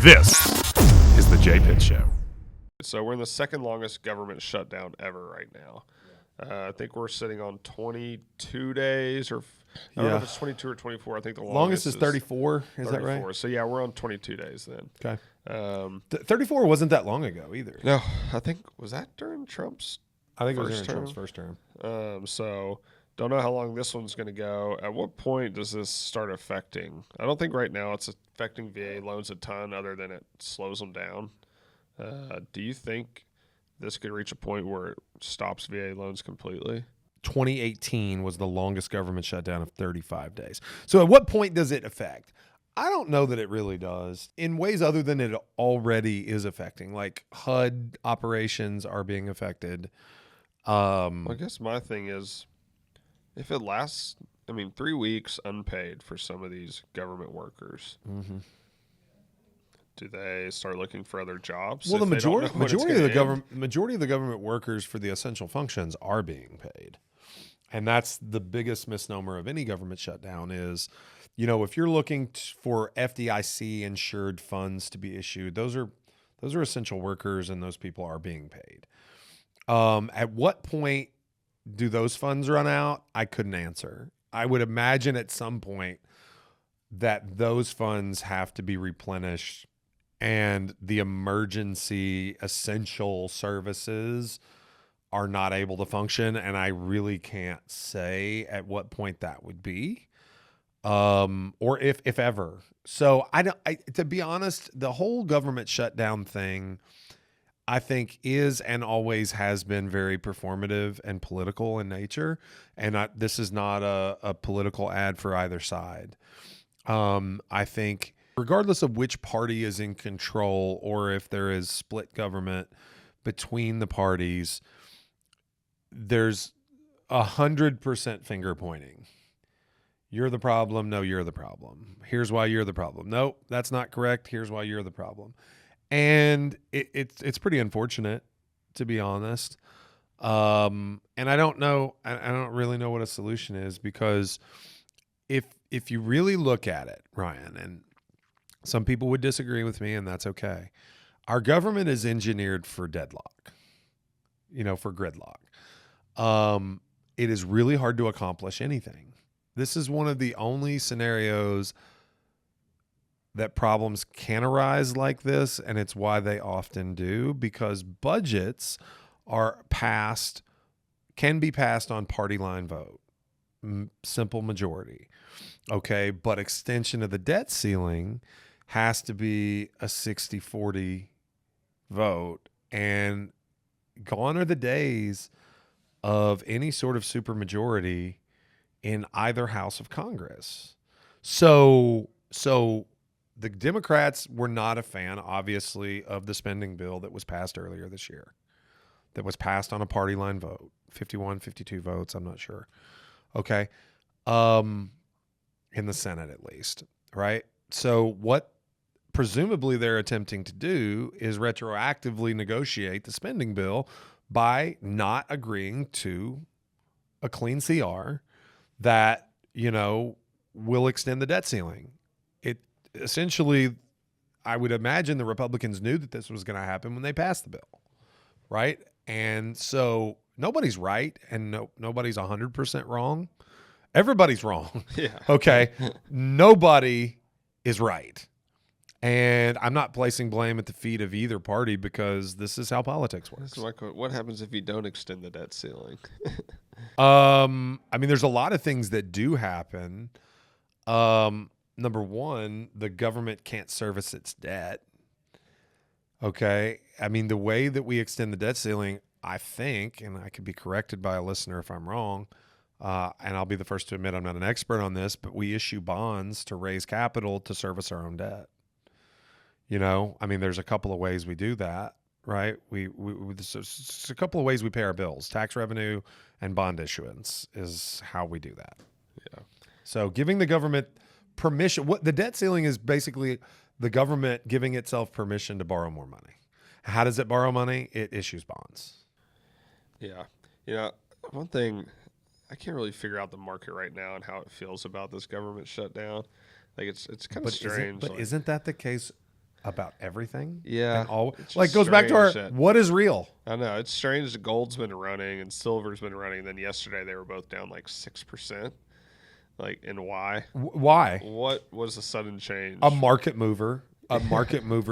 This is the J Pitt Show. So we're in the second longest government shutdown ever right now. I think we're sitting on 22 days, or I don't know if it's 22 or 24. I think the longest is 34. Is that right? So yeah, we're on 22 days then. Okay. 34 wasn't that long ago either. No, I think was that during Trump's. I think it was first during term? Trump's first term. So don't know how long this one's going to go. At what point does this start affecting? I don't think right now it's affecting VA loans a ton, other than it slows them down. Do you think this could reach a point where it stops VA loans completely? 2018 was the longest government shutdown of 35 days. So at what point does it affect? I don't know that it really does in ways other than it already is affecting. Like HUD operations are being affected. Well, I guess my thing is, if it lasts, 3 weeks unpaid for some of these government workers, do they start looking for other jobs? Well, the majority of the government workers for the essential functions are being paid. And that's the biggest misnomer of any government shutdown is, if you're looking for FDIC insured funds to be issued, those are essential workers and those people are being paid. At what point do those funds run out? I couldn't answer. I would imagine at some point that those funds have to be replenished and the emergency essential services are not able to function. And I really can't say at what point that would be, or if ever. So to be honest, the whole government shutdown thing, I think is and always has been very performative and political in nature. And this is not a political ad for either side. I think regardless of which party is in control or if there is split government between the parties, there's 100% finger pointing. You're the problem. No, you're the problem. Here's why you're the problem. No, that's not correct. Here's why you're the problem. And it's pretty unfortunate, to be honest. And I don't really know what a solution is, because if you really look at it, Ryan, and some people would disagree with me, and that's okay. Our government is engineered for deadlock, for gridlock. It is really hard to accomplish anything. This is one of the only scenarios that problems can arise like this, and it's why they often do, because budgets can be passed on party line vote, simple majority. Okay, but extension of the debt ceiling has to be a 60-40 vote, and gone are the days of any sort of supermajority in either house of Congress. So the Democrats were not a fan, obviously, of the spending bill that was passed earlier this year, that was passed on a party line vote, 51, 52 votes, I'm not sure. Okay. In the Senate, at least, right? So what presumably they're attempting to do is retroactively negotiate the spending bill by not agreeing to a clean CR that, will extend the debt ceiling. Essentially, I would imagine the Republicans knew that this was going to happen when they passed the bill, right? And so nobody's right, and nobody's 100% wrong. Everybody's wrong. Yeah. Okay. Nobody is right. And I'm not placing blame at the feet of either party, because this is how politics works. What happens if you don't extend the debt ceiling? There's a lot of things that do happen. Number one, the government can't service its debt. Okay. The way that we extend the debt ceiling, I think, and I could be corrected by a listener if I'm wrong, and I'll be the first to admit I'm not an expert on this, but we issue bonds to raise capital to service our own debt. There's a couple of ways we do that, right? There's a couple of ways we pay our bills. Tax revenue and bond issuance is how we do that. Yeah. So giving the government permission, what the debt ceiling is basically the government giving itself permission to borrow more money. How does it borrow money? It issues bonds. Yeah. One thing, I can't really figure out the market right now and how it feels about this government shutdown. Like it's kind of strange. Isn't that the case about everything. Yeah, And all, it's like just goes back to our strange that- what is real. I know it's strange that gold's been running and silver's been running. Then yesterday they were both down like 6%. Like, and why? Why? What was the sudden change? A market mover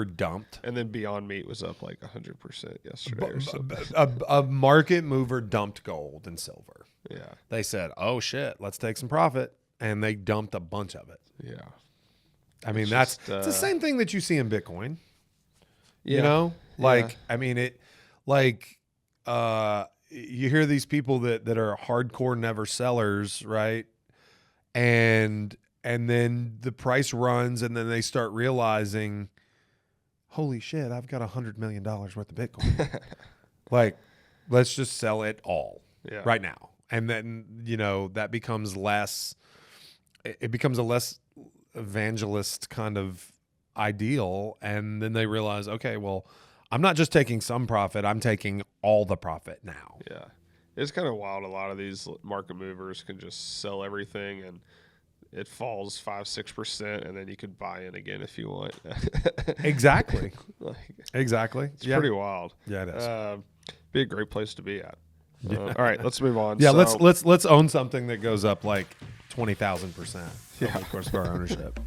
dumped. And then Beyond Meat was up like 100% yesterday or something. A market mover dumped gold and silver. Yeah, They said, "Oh shit, let's take some profit," and they dumped a bunch of it. yeah. I mean, It's that's just, it's the same thing that you see in Bitcoin. Yeah. You know, like Yeah. I mean, it like you hear these people that are hardcore never sellers, right? And then the price runs, and then they start realizing, holy shit, I've got $100 million worth of Bitcoin. Like, let's just sell it all Yeah. right now. And then, that becomes less, it becomes a less evangelist kind of ideal. And then they realize, okay, well, I'm not just taking some profit, I'm taking all the profit now. Yeah. It's kind of wild. A lot of these market movers can just sell everything and it falls 5-6%, and then you could buy in again if you want. Exactly. Like, Exactly. it's pretty wild. Yeah, it is. Be a great place to be at. All right, let's move on. Yeah, So- let's own something that goes up like 20,000% over the course of our ownership.